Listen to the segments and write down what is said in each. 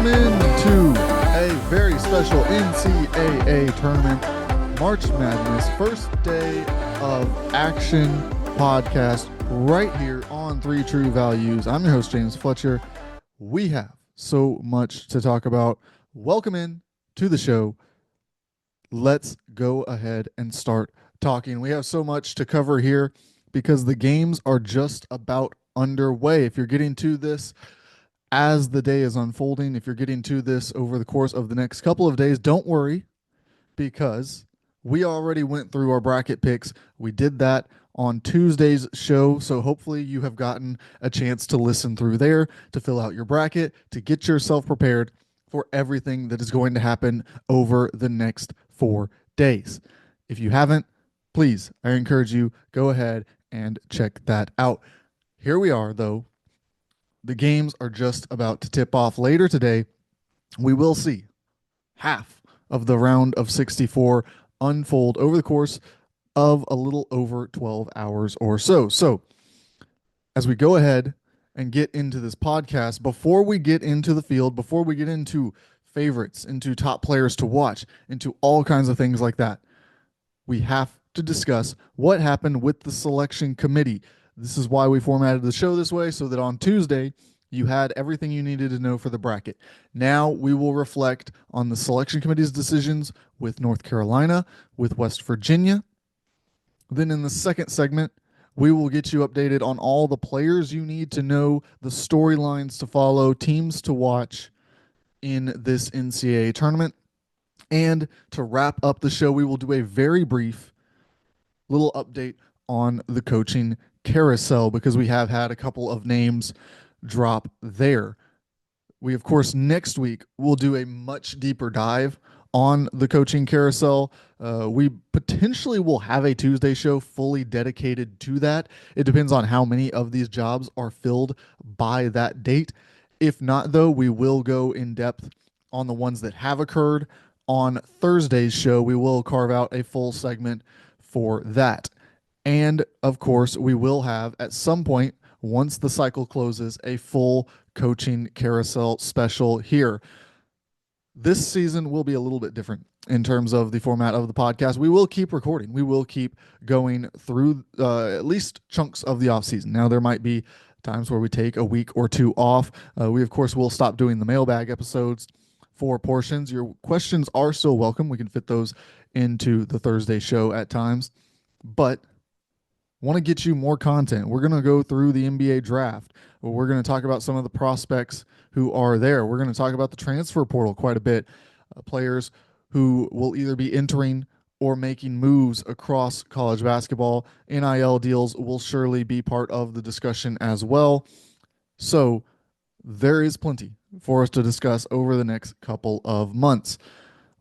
Welcome into a very special NCAA tournament, March Madness, first day of action podcast right here on Three True Values. I'm your host, James Fletcher. We have so much to talk about. Welcome in to the show. Let's go ahead and start talking. We have so much to cover here because the games are just about underway. If you're getting to this as the day is unfolding, if you're getting to this over the course of the next couple of days, don't worry, because we already went through our bracket picks. We did that on Tuesday's show, so hopefully you have gotten a chance to listen through there, to fill out your bracket, to get yourself prepared for everything that is going to happen over the next 4 days. If you haven't, please, I encourage you, go ahead and check that out. Here we are, though. The games are just about to tip off later today. We will see half of the round of 64 unfold over the course of a little over 12 hours or so. So, as we go ahead and get into this podcast, before we get into the field, before we get into favorites, into top players to watch, into all kinds of things like that, we have to discuss what happened with the selection committee. This is why we formatted the show this way, so that on Tuesday, you had everything you needed to know for the bracket. Now we will reflect on the selection committee's decisions with North Carolina, with West Virginia. Then in the second segment, we will get you updated on all the players you need to know, the storylines to follow, teams to watch in this NCAA tournament. And to wrap up the show, we will do a very brief little update on the coaching carousel, because we have had a couple of names drop there. We, of course, next week will do a much deeper dive on the coaching carousel. We potentially will have a Tuesday show fully dedicated to that. It depends on how many of these jobs are filled by that date. If not, though, we will go in depth on the ones that have occurred. On Thursday's show, we will carve out a full segment for that. And, of course, we will have, at some point, once the cycle closes, a full coaching carousel special here. This season will be a little bit different in terms of the format of the podcast. We will keep recording. We will keep going through at least chunks of the offseason. Now, there might be times where we take a week or two off. We, of course, will stop doing the mailbag episodes for portions. Your questions are still welcome. We can fit those into the Thursday show at times. But want to get you more content. We're going to go through the NBA draft. We're going to talk about some of the prospects who are there. We're going to talk about the transfer portal quite a bit. Players who will either be entering or making moves across college basketball. NIL deals will surely be part of the discussion as well. So there is plenty for us to discuss over the next couple of months.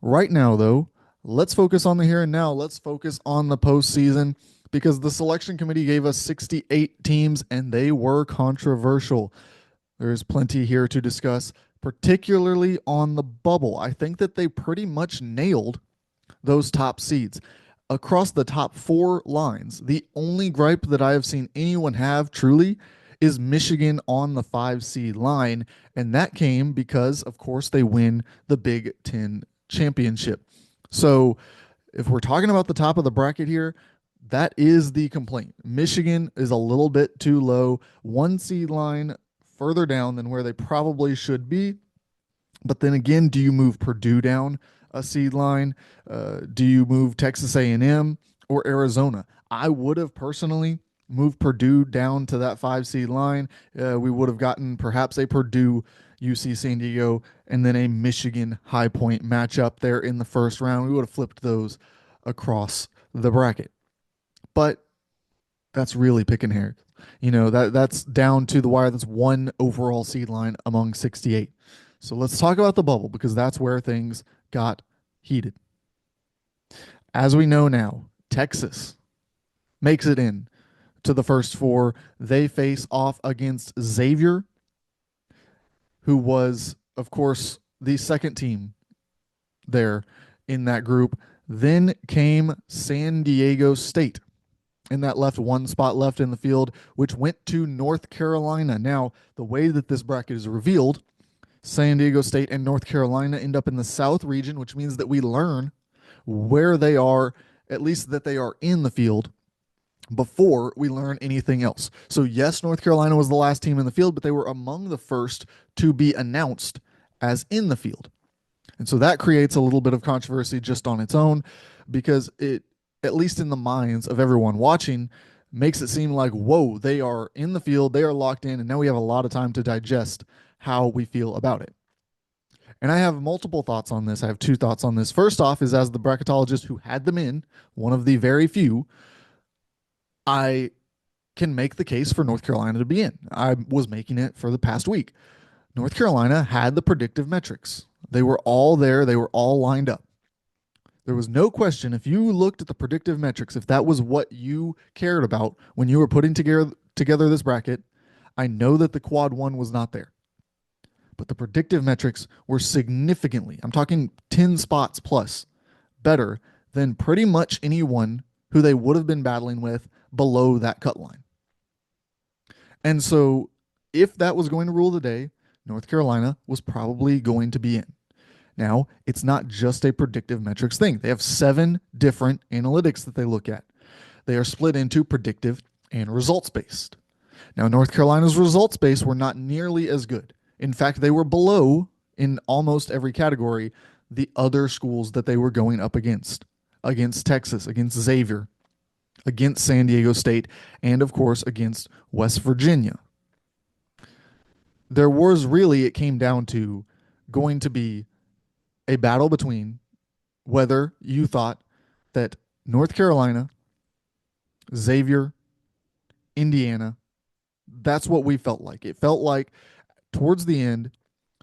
Right now, though, let's focus on the here and now. Let's focus on the postseason, because the selection committee gave us 68 teams and they were controversial. There's plenty here to discuss, particularly on the bubble. I think that they pretty much nailed those top seeds. Across the top 4 lines, the only gripe that I have seen anyone have truly is Michigan on the 5 seed line, and that came because, of course, they win the Big Ten championship. So if we're talking about the top of the bracket here, that is the complaint. Michigan is a little bit too low, 1 seed line further down than where they probably should be. But then again, do you move Purdue down a seed line? Do you move Texas A&M or Arizona? I would have personally moved Purdue down to that 5 seed line. We would have gotten perhaps a Purdue, UC San Diego, and then a Michigan High Point matchup there in the first round. We would have flipped those across the bracket. But that's really picking hairs. That's down to the wire. That's 1 overall seed line among 68. So let's talk about the bubble, because that's where things got heated. As we know now, Texas makes it in to the first 4. They face off against Xavier, who was, of course, the second team there in that group. Then came San Diego State, and that left 1 spot left in the field, which went to North Carolina. Now, the way that this bracket is revealed, San Diego State and North Carolina end up in the South region, which means that we learn where they are, at least that they are in the field, before we learn anything else. So, yes, North Carolina was the last team in the field, but they were among the first to be announced as in the field. And so that creates a little bit of controversy just on its own because it, at least in the minds of everyone watching, makes it seem like, whoa, they are in the field, they are locked in, and now we have a lot of time to digest how we feel about it. And I have multiple thoughts on this. I have two thoughts on this. First off, is as the bracketologist who had them in, one of the very few, I can make the case for North Carolina to be in. I was making it for the past week. North Carolina had the predictive metrics. They were all there, they were all lined up. There was no question if you looked at the predictive metrics, if that was what you cared about when you were putting together this bracket, I know that the quad one was not there. But the predictive metrics were significantly, I'm talking 10 spots plus, better than pretty much anyone who they would have been battling with below that cut line. And so, if that was going to rule the day, North Carolina was probably going to be in. Now, it's not just a predictive metrics thing. They have 7 different analytics that they look at. They are split into predictive and results based. Now, North Carolina's results based were not nearly as good. In fact, they were below in almost every category the other schools that they were going up against Texas, against Xavier, against San Diego State, and of course against West Virginia. There was really, it came down to going to be a battle between whether you thought that North Carolina, Xavier, Indiana, that's what we felt like. It felt like towards the end,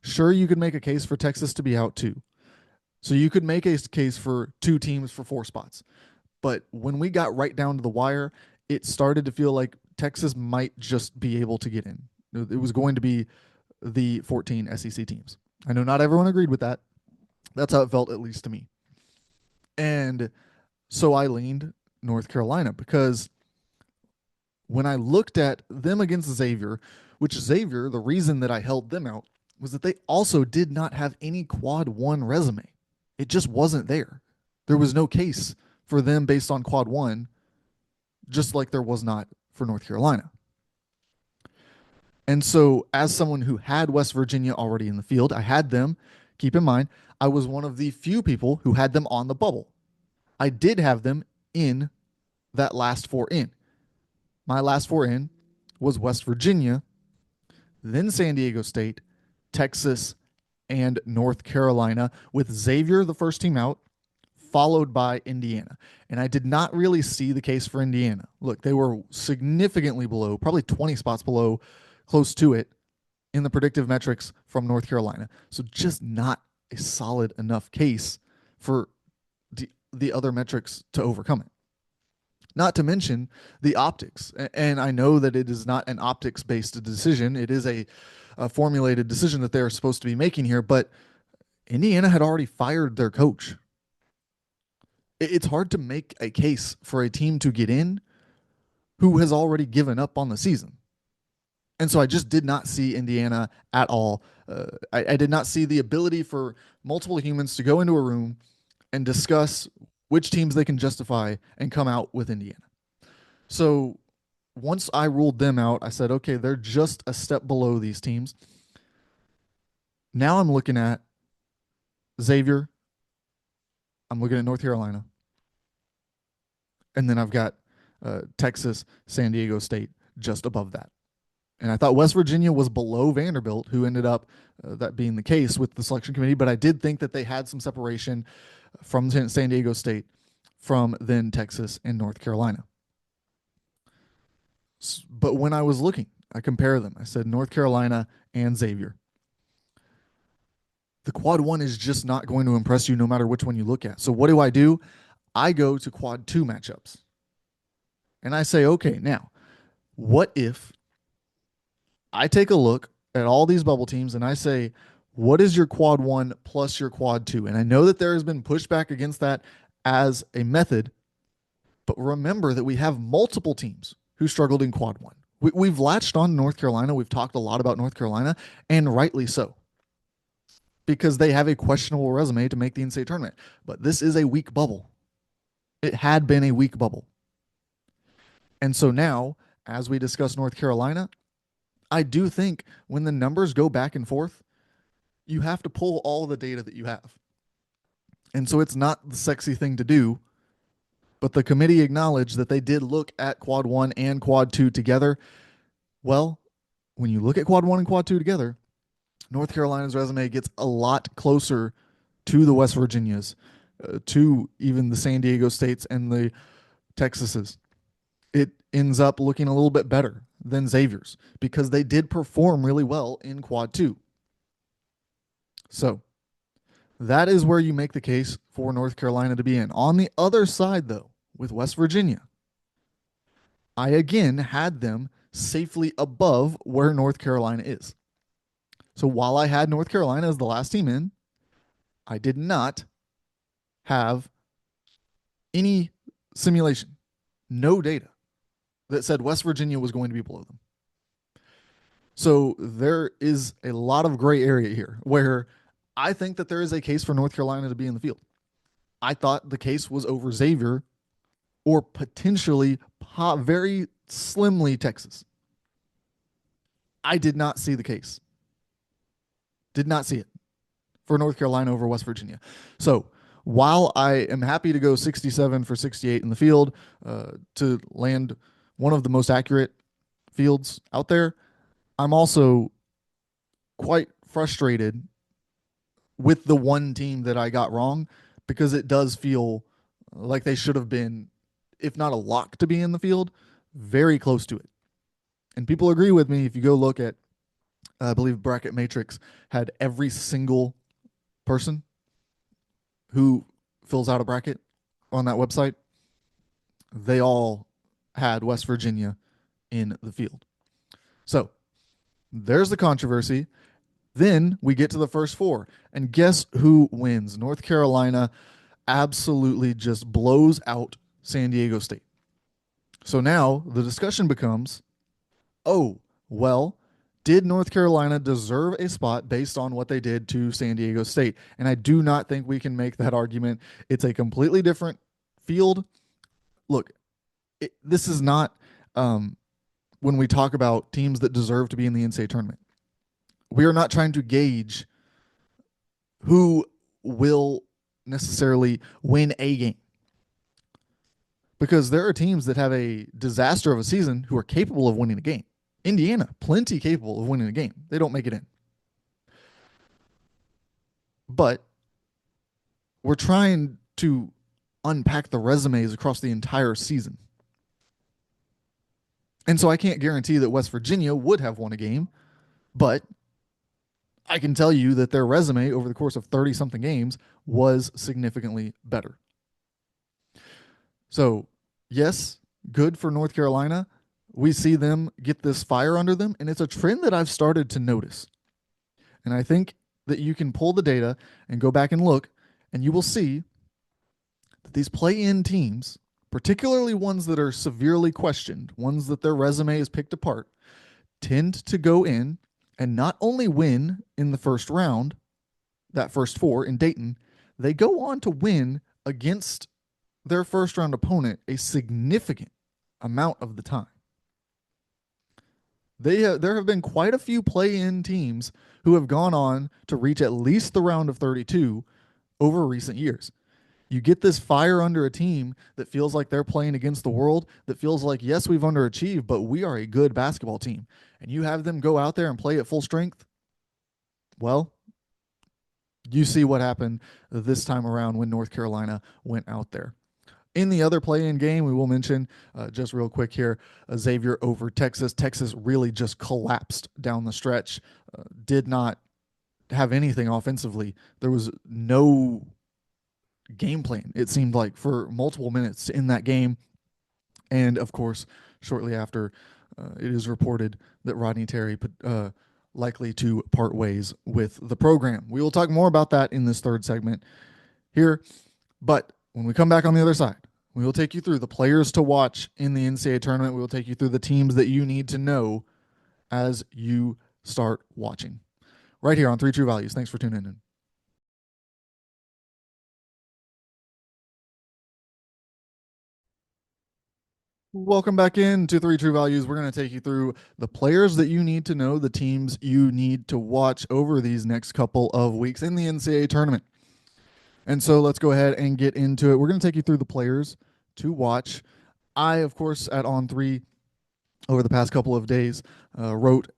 sure, you could make a case for Texas to be out too. So you could make a case for 2 teams for 4 spots. But when we got right down to the wire, it started to feel like Texas might just be able to get in. It was going to be the 14 SEC teams. I know not everyone agreed with that. That's how it felt, at least to me. And so I leaned North Carolina because when I looked at them against Xavier, which Xavier, the reason that I held them out was that they also did not have any quad one resume. It just wasn't there. There was no case for them based on quad one, just like there was not for North Carolina. And so, as someone who had West Virginia already in the field, I had them. Keep in mind, I was one of the few people who had them on the bubble. I did have them in that last 4 in. My last 4 in was West Virginia, then San Diego State, Texas, and North Carolina, with Xavier, the first team out, followed by Indiana. And I did not really see the case for Indiana. Look, they were significantly below, probably 20 spots below, close to it, in the predictive metrics from North Carolina. So just not a solid enough case for the other metrics to overcome it. Not to mention the optics. And I know that it is not an optics-based decision. It is a formulated decision that they're supposed to be making here, but Indiana had already fired their coach. It's hard to make a case for a team to get in who has already given up on the season. And so I just did not see Indiana at all. I did not see the ability for multiple humans to go into a room and discuss which teams they can justify and come out with Indiana. So once I ruled them out, I said, okay, they're just a step below these teams. Now I'm looking at Xavier. I'm looking at North Carolina. And then I've got Texas, San Diego State just above that. And I thought West Virginia was below Vanderbilt, who ended up that being the case with the selection committee. But I did think that they had some separation from San Diego State, from then Texas and North Carolina. But when I was looking, I compare them. I said North Carolina and Xavier. The quad one is just not going to impress you no matter which one you look at. So what do? I go to quad 2 matchups. And I say, okay, now, what if I take a look at all these bubble teams and I say, what is your quad 1 plus your quad 2? And I know that there has been pushback against that as a method, but remember that we have multiple teams who struggled in quad 1. We've latched on North Carolina. We've talked a lot about North Carolina, and rightly so. because they have a questionable resume to make the NCAA tournament. But this is a weak bubble. It had been a weak bubble. And so now, as we discuss North Carolina, I do think when the numbers go back and forth, you have to pull all the data that you have. And so it's not the sexy thing to do, but the committee acknowledged that they did look at quad one and quad two together. Well, when you look at quad one and quad two together, North Carolina's resume gets a lot closer to the West Virginias, to even the San Diego States and the Texases. It ends up looking a little bit better than Xavier's because they did perform really well in quad two. So that is where you make the case for North Carolina to be in. On the other side, though, with West Virginia, I again had them safely above where North Carolina is. So while I had North Carolina as the last team in, I did not have any simulation, no data that said West Virginia was going to be below them. So there is a lot of gray area here where I think that there is a case for North Carolina to be in the field. I thought the case was over Xavier or potentially very slimly Texas. I did not see the case. Did not see it for North Carolina over West Virginia. So while I am happy to go 67 for 68 in the field to land one of the most accurate fields out there, I'm also quite frustrated with the one team that I got wrong because it does feel like they should have been, if not a lock to be in the field, very close to it. And people agree with me. If you go look at, I believe Bracket Matrix had every single person who fills out a bracket on that website, they all had West Virginia in the field. So there's the controversy. Then we get to the first four. And guess who wins? North Carolina absolutely just blows out San Diego State. So now the discussion becomes, oh, well, did North Carolina deserve a spot based on what they did to San Diego State? And I do not think we can make that argument. It's a completely different field. Look, this is not when we talk about teams that deserve to be in the NCAA tournament. We are not trying to gauge who will necessarily win a game, because there are teams that have a disaster of a season who are capable of winning a game. Indiana, plenty capable of winning a game. They don't make it in. But we're trying to unpack the resumes across the entire season. And so I can't guarantee that West Virginia would have won a game, but I can tell you that their resume over the course of 30-something games was significantly better. So, yes, good for North Carolina. We see them get this fire under them, and it's a trend that I've started to notice. And I think that you can pull the data and go back and look, and you will see that these play-in teams, particularly ones that are severely questioned, ones that their resume is picked apart, tend to go in and not only win in the first round, that first four in Dayton, they go on to win against their first round opponent a significant amount of the time. There have been quite a few play-in teams who have gone on to reach at least the round of 32 over recent years. You get this fire under a team that feels like they're playing against the world, that feels like, yes, we've underachieved, but we are a good basketball team. And you have them go out there and play at full strength. Well, you see what happened this time around when North Carolina went out there. In the other play-in game, we will mention just real quick here, Xavier over Texas. Texas really just collapsed down the stretch, did not have anything offensively. There was no game plan, it seemed like, for multiple minutes in that game. And, of course, shortly after, it is reported that Rodney Terry likely to part ways with the program. We will talk more about that in this third segment here, but when we come back on the other side, we will take you through the players to watch in the NCAA tournament. We will take you through the teams that you need to know as you start watching. Right here on Three True Values. Thanks for tuning in. Welcome back in to Three True Values. We're going to take you through the players that you need to know, the teams you need to watch over these next couple of weeks in the NCAA tournament. And so let's go ahead and get into it. We're going to take you through the players to watch. I, of course, at On Three over the past couple of days, wrote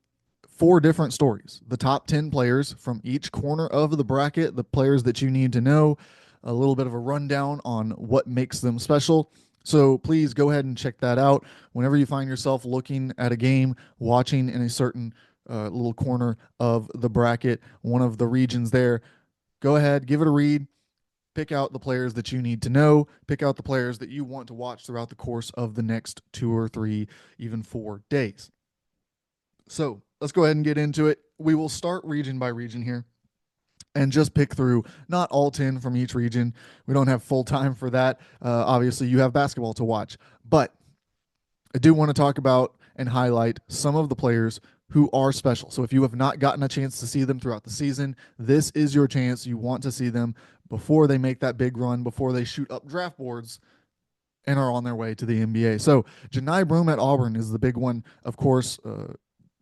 four different stories. The top 10 players from each corner of the bracket, the players that you need to know, a little bit of a rundown on what makes them special. So please go ahead and check that out. Whenever you find yourself looking at a game, watching in a certain little corner of the bracket, one of the regions there, go ahead, give it a read. Pick out the players that you need to know. Pick out the players that you want to watch throughout the course of the next 2 or 3, even 4 days. So let's go ahead and get into it. We will start region by region here and just pick through not all 10 from each region. We don't have full time for that. Obviously, you have basketball to watch. But I do want to talk about and highlight some of the players who are special. So if you have not gotten a chance to see them throughout the season, this is your chance. You want to see them before they make that big run, before they shoot up draft boards and are on their way to the NBA. So Janai Broome at Auburn is the big one, of course.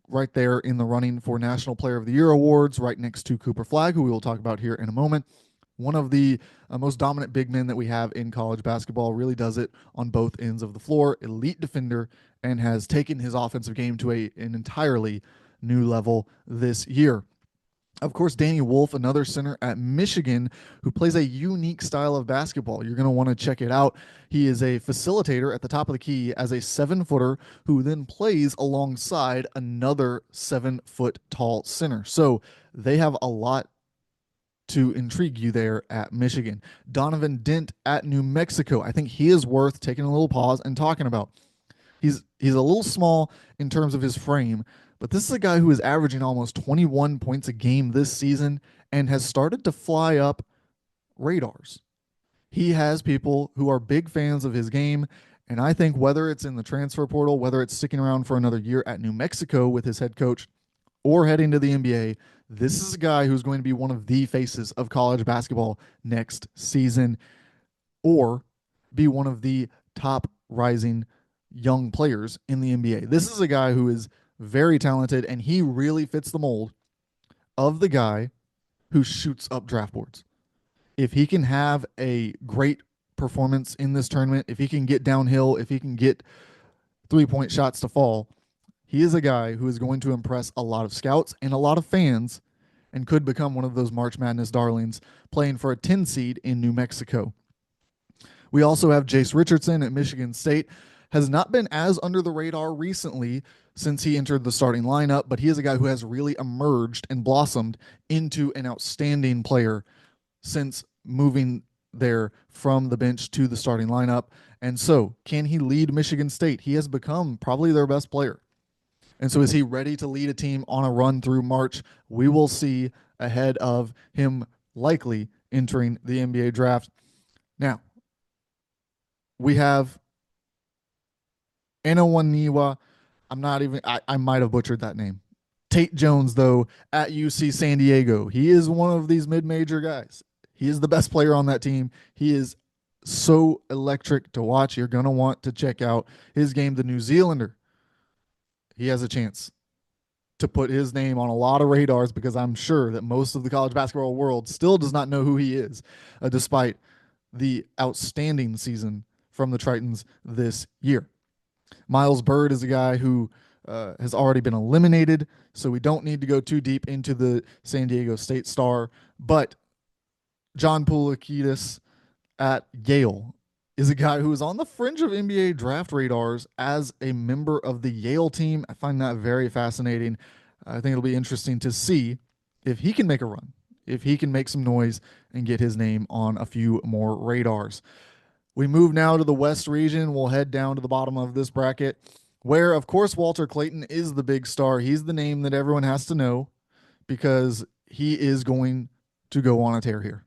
Right there in the running for National Player of the Year awards, right next to Cooper Flagg, who we will talk about here in a moment. One of the most dominant big men that we have in college basketball, really does it on both ends of the floor. Elite defender, and has taken his offensive game to an entirely new level this year. Of course, Danny Wolf, another center at Michigan, who plays a unique style of basketball. You're going to want to check it out. He is a facilitator at the top of the key as a 7-footer who then plays alongside another 7-foot tall center. So they have a lot to intrigue you there at Michigan. Donovan Dent at New Mexico. I think he is worth taking a little pause and talking about. He's a little small in terms of his frame, but this is a guy who is averaging almost 21 points a game this season and has started to fly up radars. He has people who are big fans of his game, and I think whether it's in the transfer portal, whether it's sticking around for another year at New Mexico with his head coach, or heading to the NBA, this is a guy who's going to be one of the faces of college basketball next season, or be one of the top rising young players in the NBA. This is a guy who is very talented, and he really fits the mold of the guy who shoots up draft boards. If he can have a great performance in this tournament, if he can get downhill, if he can get 3-point shots to fall, he is a guy who is going to impress a lot of scouts and a lot of fans and could become one of those March Madness darlings playing for a 10 seed in New Mexico. We also have Jace Richardson at Michigan State. Has not been as under the radar recently since he entered the starting lineup, but he is a guy who has really emerged and blossomed into an outstanding player since moving there from the bench to the starting lineup. And so, can he lead Michigan State? He has become probably their best player. And so, is he ready to lead a team on a run through March? We will see ahead of him likely entering the NBA draft. Now, we have Anawaniwa. I might have butchered that name. Tate Jones, though, at UC San Diego. He is one of these mid-major guys. He is the best player on that team. He is so electric to watch. You're going to want to check out his game. The New Zealander, he has a chance to put his name on a lot of radars, because I'm sure that most of the college basketball world still does not know who he is, despite the outstanding season from the Tritons this year. Miles Bird is a guy who has already been eliminated, so we don't need to go too deep into the San Diego State star. But John Poulakidis at Yale is a guy who is on the fringe of NBA draft radars as a member of the Yale team. I find that very fascinating. I think it'll be interesting to see if he can make a run, if he can make some noise and get his name on a few more radars. We move now to the West region. We'll head down to the bottom of this bracket, where, of course, Walter Clayton is the big star. He's the name that everyone has to know because he is going to go on a tear here.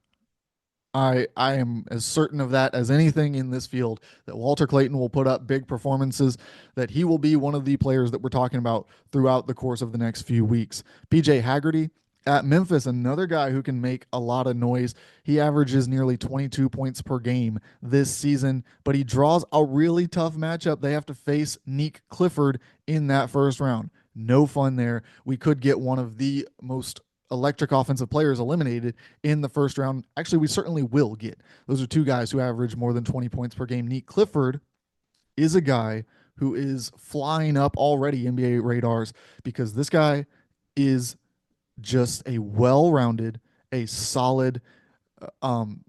I am as certain of that as anything in this field, that Walter Clayton will put up big performances, that he will be one of the players that we're talking about throughout the course of the next few weeks. PJ Haggerty At Memphis, another guy who can make a lot of noise. He averages nearly 22 points per game this season, but he draws a really tough matchup. They have to face Nick Clifford in that first round. No fun there. We could get one of the most electric offensive players eliminated in the first round. Actually, we certainly will get. Those are two guys who average more than 20 points per game. Nick Clifford is a guy who is flying up already NBA radars because this guy is just a well-rounded, a solid. Um,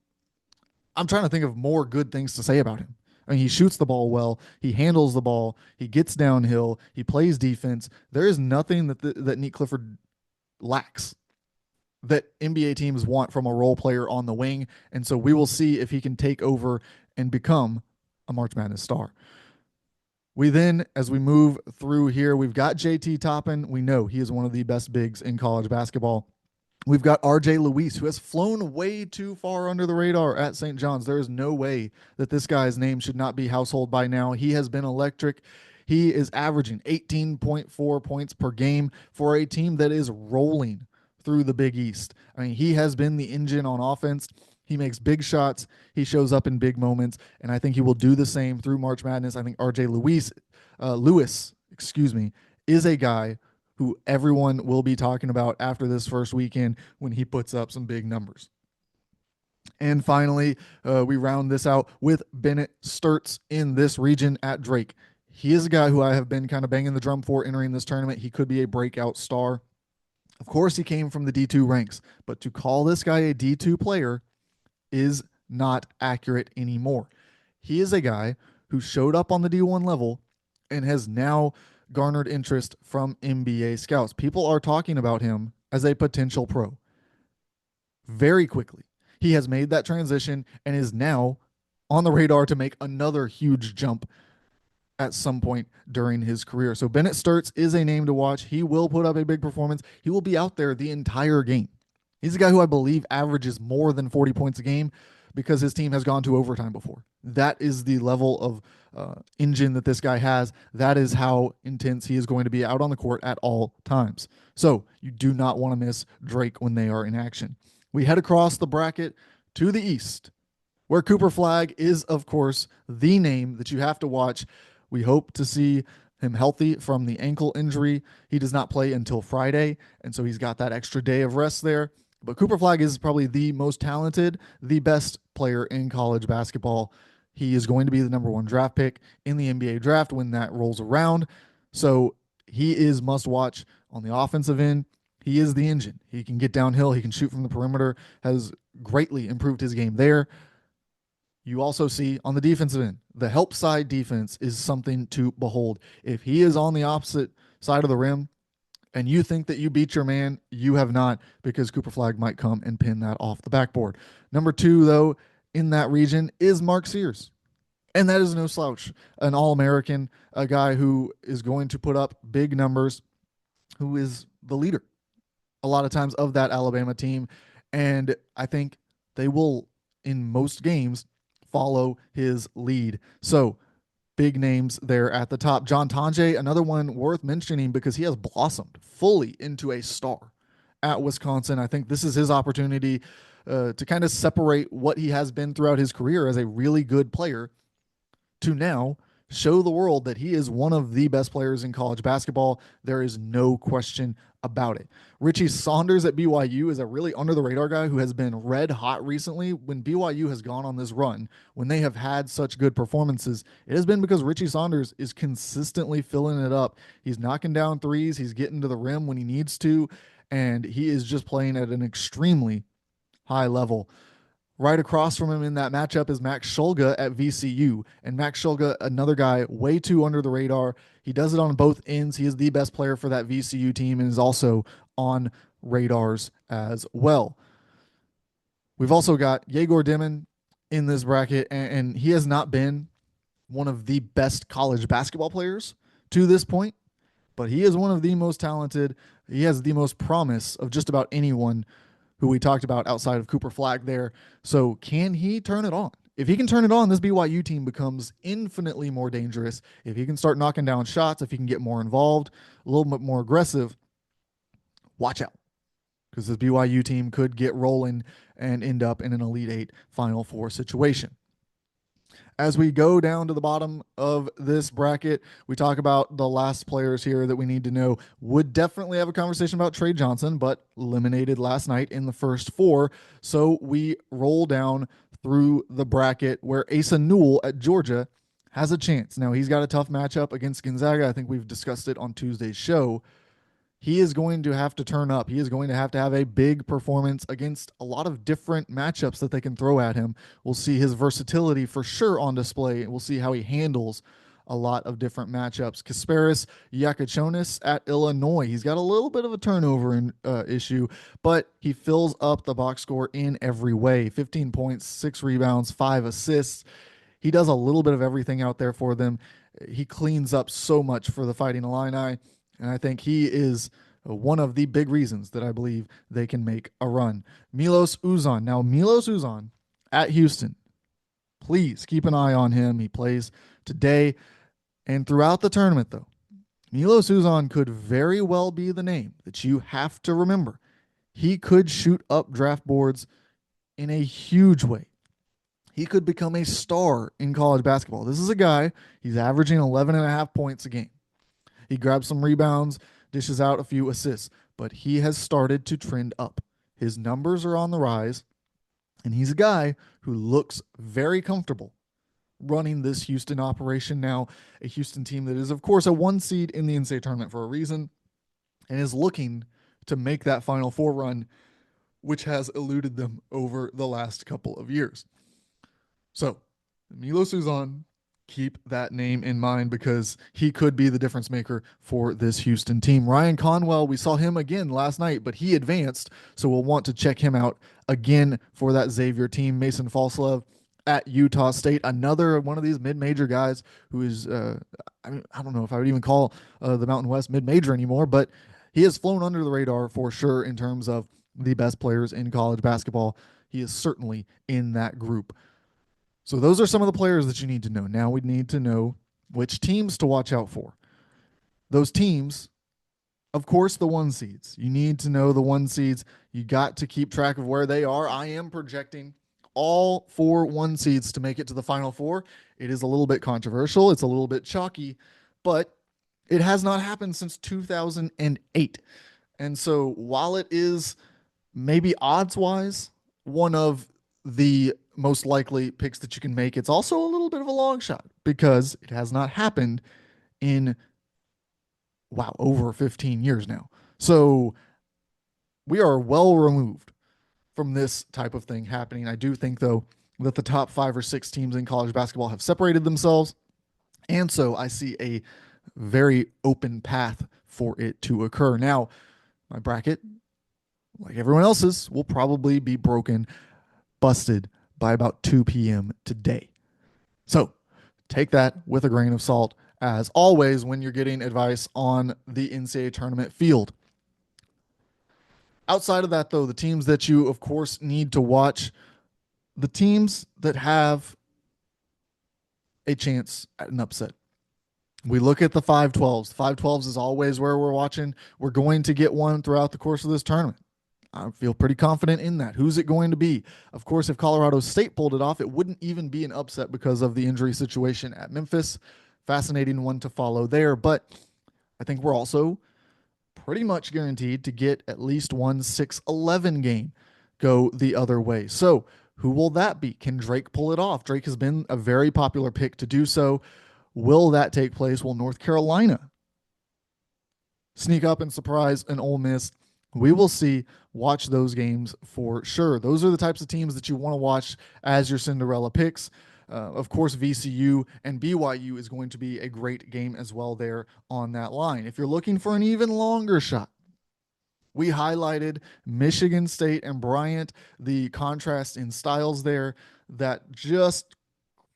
I'm trying to think of more good things to say about him. I mean, he shoots the ball well. He handles the ball. He gets downhill. He plays defense. There is nothing that Nick Clifford lacks that NBA teams want from a role player on the wing. And so we will see if he can take over and become a March Madness star. We then, as we move through here, we've got JT Toppin. We know he is one of the best bigs in college basketball. We've got RJ Luis, who has flown way too far under the radar at St. John's. There is no way that this guy's name should not be household by now. He has been electric. He is averaging 18.4 points per game for a team that is rolling through the Big East. I mean, he has been the engine on offense. He makes big shots. He shows up in big moments, and I think he will do the same through March Madness. I think RJ Lewis, is a guy who everyone will be talking about after this first weekend when he puts up some big numbers. And finally, we round this out with Bennett Sturts in this region at Drake. He is a guy who I have been kind of banging the drum for entering this tournament. He could be a breakout star. Of course, he came from the D2 ranks, but to call this guy a D2 player is not accurate anymore. He is a guy who showed up on the D1 level and has now garnered interest from NBA scouts. People are talking about him as a potential pro very quickly. He has made that transition and is now on the radar to make another huge jump at some point during his career. So Bennett Sturts is a name to watch. He will put up a big performance. He will be out there the entire game. He's a guy who I believe averages more than 40 points a game because his team has gone to overtime before. That is the level of engine that this guy has. That is how intense he is going to be out on the court at all times. So you do not want to miss Drake when they are in action. We head across the bracket to the east, where Cooper Flagg is, of course, the name that you have to watch. We hope to see him healthy from the ankle injury. He does not play until Friday, and so he's got that extra day of rest there. But Cooper Flagg is probably the most talented, the best player in college basketball. He is going to be the number one draft pick in the NBA draft when that rolls around. So he is must watch on the offensive end. He is the engine. He can get downhill. He can shoot from the perimeter, has greatly improved his game there. You also see on the defensive end, the help side defense is something to behold. If he is on the opposite side of the rim, and you think that you beat your man, you have not, because Cooper Flagg might come and pin that off the backboard. Number two, though, in that region is Mark Sears. And that is no slouch. An All-American, a guy who is going to put up big numbers, who is the leader a lot of times of that Alabama team. And I think they will, in most games, follow his lead. So big names there at the top. John Tonje, another one worth mentioning because he has blossomed fully into a star at Wisconsin. I think this is his opportunity to kind of separate what he has been throughout his career as a really good player to now show the world that he is one of the best players in college basketball. There is no question about it. Richie Saunders at BYU is a really under the radar guy who has been red hot recently. When BYU has gone on this run, when they have had such good performances, it has been because Richie Saunders is consistently filling it up. He's knocking down threes. He's getting to the rim when he needs to, and he is just playing at an extremely high level. Right across from him in that matchup is Max Shulga at VCU. And Max Shulga, another guy way too under the radar. He does it on both ends. He is the best player for that VCU team and is also on radars as well. We've also got Yegor Dimon in this bracket, and he has not been one of the best college basketball players to this point, but he is one of the most talented. He has the most promise of just about anyone who we talked about outside of Cooper Flagg there. So can he turn it on? If he can turn it on, this BYU team becomes infinitely more dangerous. If he can start knocking down shots, if he can get more involved, a little bit more aggressive, watch out. because this BYU team could get rolling and end up in an Elite Eight Final Four situation. As we go down to the bottom of this bracket, we talk about the last players here that we need to know. Would definitely have a conversation about Trey Johnson, but eliminated last night in the first four. So we roll down through the bracket where Asa Newell at Georgia has a chance. Now, he's got a tough matchup against Gonzaga. I think we've discussed it on Tuesday's show. He is going to have to turn up. He is going to have a big performance against a lot of different matchups that they can throw at him. We'll see his versatility for sure on display. We'll see how he handles a lot of different matchups. Kasparis Yakachonis at Illinois. He's got a little bit of a turnover issue, but he fills up the box score in every way. 15 points, 6 rebounds, 5 assists. He does a little bit of everything out there for them. He cleans up so much for the Fighting Illini. And I think he is one of the big reasons that I believe they can make a run. Milos Uzan. Now, Milos Uzan at Houston. Please keep an eye on him. He plays today and throughout the tournament, though. Milos Uzan could very well be the name that you have to remember. He could shoot up draft boards in a huge way. He could become a star in college basketball. This is a guy, he's averaging 11.5 points a game. He grabs some rebounds, dishes out a few assists, but he has started to trend up. His numbers are on the rise, and he's a guy who looks very comfortable running this Houston operation now, a Houston team that is, of course, a 1 seed in the NCAA tournament for a reason and is looking to make that Final Four run, which has eluded them over the last couple of years. So, Milos Uzan, keep that name in mind because he could be the difference maker for this Houston team. Ryan Conwell, we saw him again last night, but he advanced, so we'll want to check him out again for that Xavier team. Mason Falslove at Utah State, another one of these mid-major guys who is, I don't know if I would even call the Mountain West mid-major anymore, but he has flown under the radar for sure in terms of the best players in college basketball. He is certainly in that group. So those are some of the players that you need to know. Now we need to know which teams to watch out for. Those teams, of course, the 1 seeds. You need to know the 1 seeds. You got to keep track of where they are. I am projecting all 4 1 seeds to make it to the Final Four. It is a little bit controversial. It's a little bit chalky, but it has not happened since 2008. And so while it is maybe odds-wise one of the most likely picks that you can make, it's also a little bit of a long shot because it has not happened in, over 15 years now. So we are well removed from this type of thing happening. I do think, though, that the top 5 or 6 teams in college basketball have separated themselves. And so I see a very open path for it to occur. Now, my bracket, like everyone else's, will probably be busted by about 2 p.m. today. So take that with a grain of salt, as always, when you're getting advice on the NCAA tournament field. Outside of that, though, the teams that you, of course, need to watch, the teams that have a chance at an upset. We look at the 5-12s. 5-12s is always where we're watching. We're going to get one throughout the course of this tournament. I feel pretty confident in that. Who's it going to be? Of course, if Colorado State pulled it off, it wouldn't even be an upset because of the injury situation at Memphis. Fascinating one to follow there. But I think we're also pretty much guaranteed to get at least one 6-11 game go the other way. So who will that be? Can Drake pull it off? Drake has been a very popular pick to do so. Will that take place? Will North Carolina sneak up and surprise an Ole Miss? We will see. Watch those games for sure. Those are the types of teams that you want to watch as your Cinderella picks. Of course, VCU and BYU is going to be a great game as well there on that line. If you're looking for an even longer shot, we highlighted Michigan State and Bryant, the contrast in styles there that just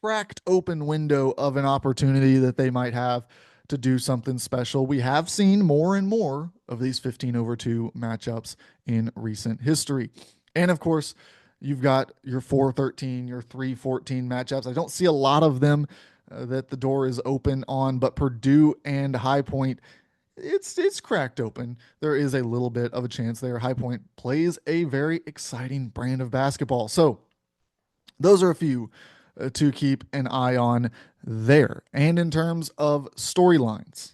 cracked open window of an opportunity that they might have to do something special. We have seen more and more of these 15-over-2 matchups in recent history. And of course, you've got your 4-13, your 3-14 matchups. I don't see a lot of them that the door is open on, but Purdue and High Point it's cracked open. There is a little bit of a chance there. High Point plays a very exciting brand of basketball. So those are a few to keep an eye on there. And in terms of storylines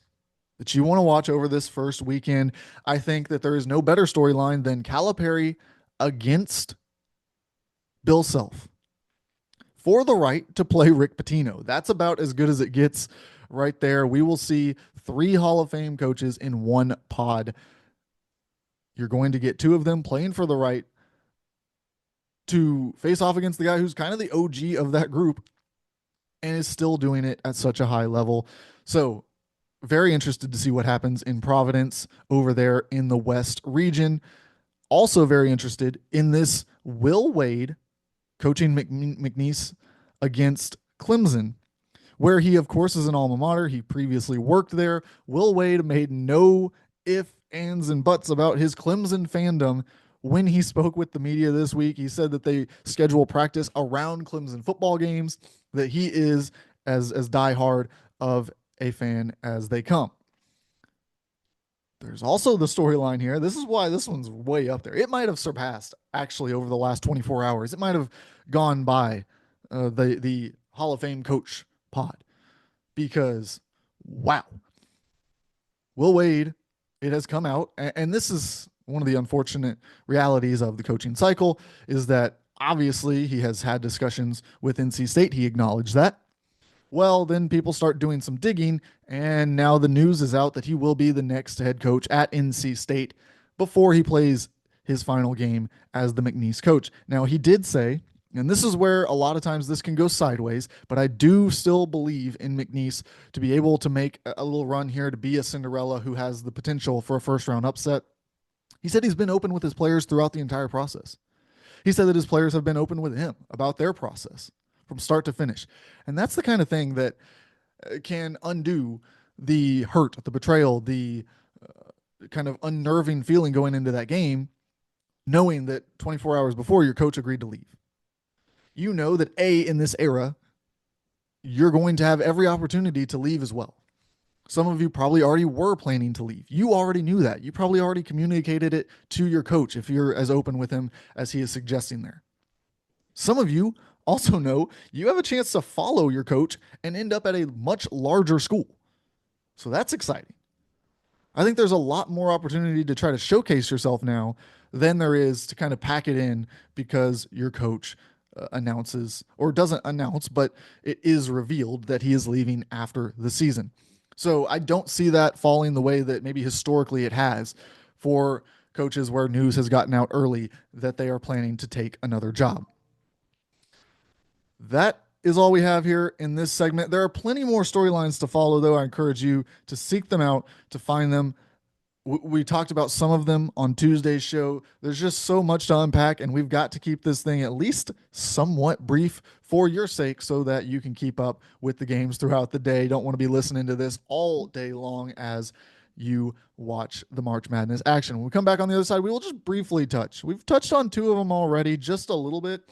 that you want to watch over this first weekend, I think that there is no better storyline than Calipari against Bill Self for the right to play Rick Pitino. That's about as good as it gets right there. We will see three Hall of Fame coaches in one pod. You're going to get two of them playing for the right to face off against the guy who's kind of the OG of that group and is still doing it at such a high level. So, very interested to see what happens in Providence over there in the West region. Also, very interested in this Will Wade coaching McNeese against Clemson, where he, of course, is an alma mater. He previously worked there. Will Wade made no ifs, ands, and buts about his Clemson fandom when he spoke with the media this week. He said that they schedule practice around Clemson football games, that he is as diehard of a fan as they come. There's also the storyline here. This is why this one's way up there. It might have surpassed actually over the last 24 hours. It might have gone by the Hall of Fame coach pod because wow, Will Wade, it has come out, and this is one of the unfortunate realities of the coaching cycle is that obviously he has had discussions with NC State. He acknowledged that. Well, then people start doing some digging, and now the news is out that he will be the next head coach at NC State before he plays his final game as the McNeese coach. Now, he did say, and this is where a lot of times this can go sideways, but I do still believe in McNeese to be able to make a little run here to be a Cinderella who has the potential for a first round upset. He said he's been open with his players throughout the entire process. He said that his players have been open with him about their process from start to finish. And that's the kind of thing that can undo the hurt, the betrayal, the kind of unnerving feeling going into that game, knowing that 24 hours before your coach agreed to leave. You know that in this era, you're going to have every opportunity to leave as well. Some of you probably already were planning to leave. You already knew that. You probably already communicated it to your coach if you're as open with him as he is suggesting there. Some of you also know you have a chance to follow your coach and end up at a much larger school. So that's exciting. I think there's a lot more opportunity to try to showcase yourself now than there is to kind of pack it in because your coach announces or doesn't announce, but it is revealed that he is leaving after the season. So I don't see that falling the way that maybe historically it has for coaches where news has gotten out early that they are planning to take another job. That is all we have here in this segment. There are plenty more storylines to follow, though. I encourage you to seek them out, to find them. We talked about some of them on Tuesday's show. There's just so much to unpack, and we've got to keep this thing at least somewhat brief for your sake so that you can keep up with the games throughout the day. Don't want to be listening to this all day long as you watch the March Madness action. When we come back on the other side, we will just briefly touch. We've touched on two of them already, just a little bit.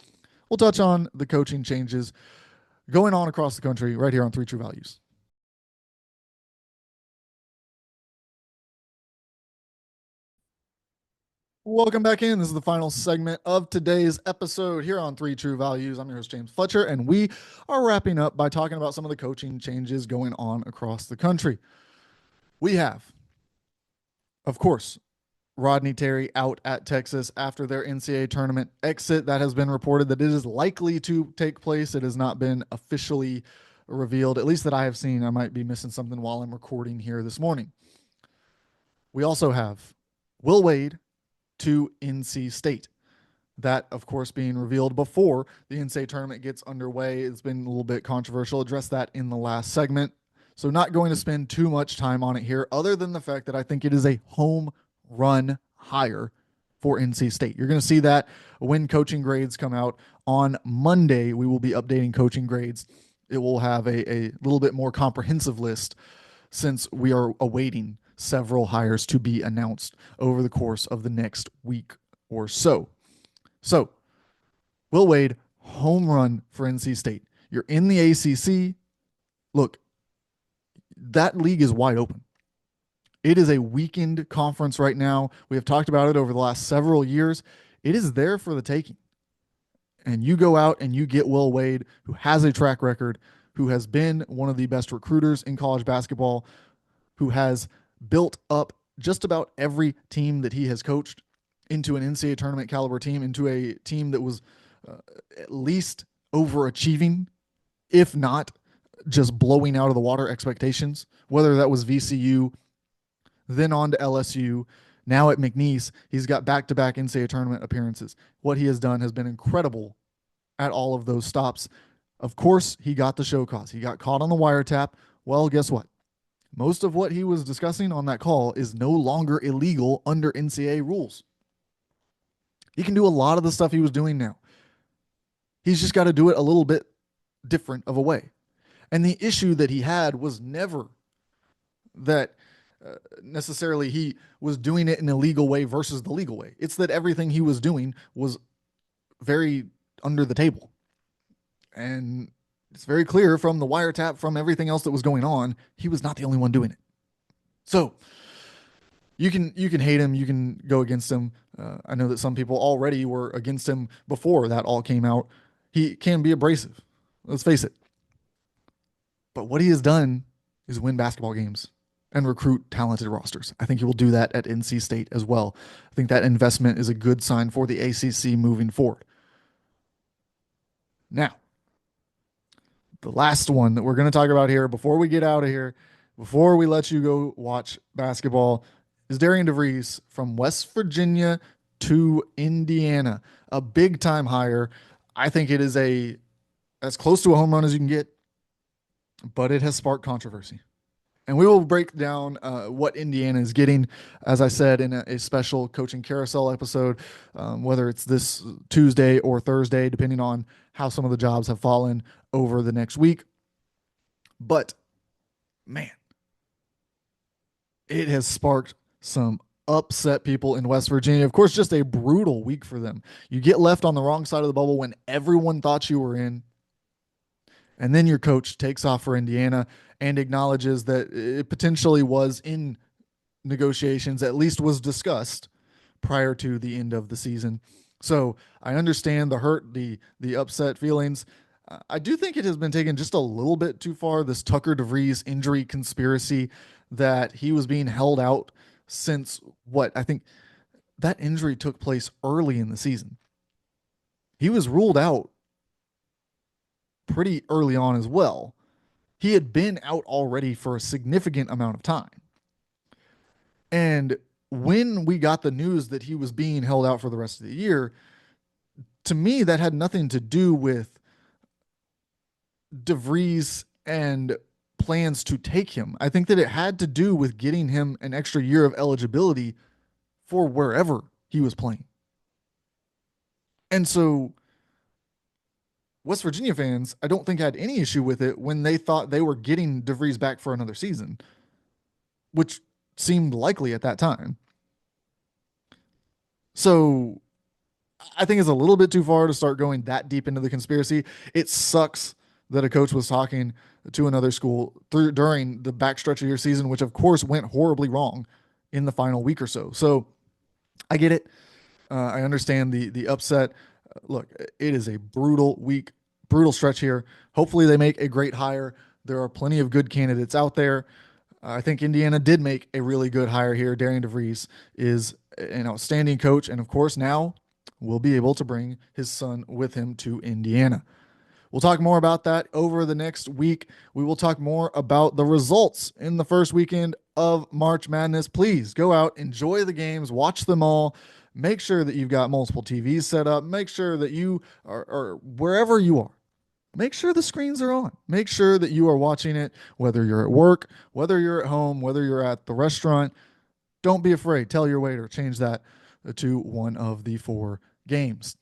We'll touch on the coaching changes going on across the country right here on Three True Values. Welcome back in. This is the final segment of today's episode here on Three True Values. I'm your host, James Fletcher, and we are wrapping up by talking about some of the coaching changes going on across the country. We have, of course, Rodney Terry out at Texas after their NCAA tournament exit. That has been reported that it is likely to take place. It has not been officially revealed, at least that I have seen. I might be missing something while I'm recording here this morning. We also have Will Wade to NC State. That, of course, being revealed before the NCAA tournament gets underway. It's been a little bit controversial. Addressed that in the last segment. So not going to spend too much time on it here, other than the fact that I think it is a home run hire for NC State. You're going to see that when coaching grades come out on Monday. We will be updating coaching grades. It will have a little bit more comprehensive list since we are awaiting several hires to be announced over the course of the next week or so. So, Will Wade, home run for NC State. You're in the ACC. Look, that league is wide open. It is a weakened conference right now. We have talked about it over the last several years. It is there for the taking. And you go out and you get Will Wade, who has a track record, who has been one of the best recruiters in college basketball, who has built up just about every team that he has coached into an NCAA tournament caliber team, into a team that was uh, at least overachieving, if not just blowing out of the water expectations, whether that was VCU, then on to LSU. Now at McNeese, he's got back to back NCAA tournament appearances. What he has done has been incredible at all of those stops. Of course, he got the show cause. He got caught on the wiretap. Well, guess what? Most of what he was discussing on that call is no longer illegal under NCAA rules. He can do a lot of the stuff he was doing now. He's just got to do it a little bit different of a way. And the issue that he had was never that necessarily he was doing it in a legal way versus the legal way. It's that everything he was doing was very under the table. And it's very clear from the wiretap, from everything else that was going on, he was not the only one doing it. So you can hate him, you can go against him. I know that some people already were against him before that all came out. He can be abrasive. Let's face it. But what he has done is win basketball games and recruit talented rosters. I think he will do that at NC State as well. I think that investment is a good sign for the ACC moving forward. Now, the last one that we're going to talk about here before we get out of here, before we let you go watch basketball, is Darian DeVries from West Virginia to Indiana. A big time hire. I think it is as close to a home run as you can get, but it has sparked controversy. And we will break down what Indiana is getting, as I said, in a special coaching carousel episode, whether it's this Tuesday or Thursday, depending on how some of the jobs have fallen over the next week. But, man, it has sparked some upset people in West Virginia. Of course, just a brutal week for them. You get left on the wrong side of the bubble when everyone thought you were in. And then your coach takes off for Indiana and acknowledges that it potentially was in negotiations, at least was discussed prior to the end of the season. So I understand the hurt, the upset feelings. I do think it has been taken just a little bit too far, this Tucker DeVries injury conspiracy, that he was being held out since what? I think that injury took place early in the season. He was ruled out pretty early on as well. He had been out already for a significant amount of time. And when we got the news that he was being held out for the rest of the year, to me, that had nothing to do with DeVries and plans to take him. I think that it had to do with getting him an extra year of eligibility for wherever he was playing. And so West Virginia fans, I don't think had any issue with it when they thought they were getting DeVries back for another season, which seemed likely at that time. So I think it's a little bit too far to start going that deep into the conspiracy. It sucks that a coach was talking to another school during the backstretch of your season, which of course went horribly wrong in the final week or so. So I get it. I understand the upset. Look, it is a brutal week, brutal stretch here. Hopefully they make a great hire. There are plenty of good candidates out there. I think Indiana did make a really good hire here. Darian DeVries is an outstanding coach. And of course, now we'll be able to bring his son with him to Indiana. We'll talk more about that over the next week. We will talk more about the results in the first weekend of March Madness. Please go out, enjoy the games, watch them all. Make sure that you've got multiple TVs set up. Make sure that you are wherever you are. Make sure the screens are on. Make sure that you are watching it, whether you're at work, whether you're at home, whether you're at the restaurant. Don't be afraid. Tell your waiter, change that to one of the 4 games.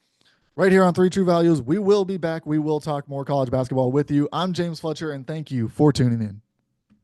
Right here on 3 True Values, we will be back. We will talk more college basketball with you. I'm James Fletcher, and thank you for tuning in.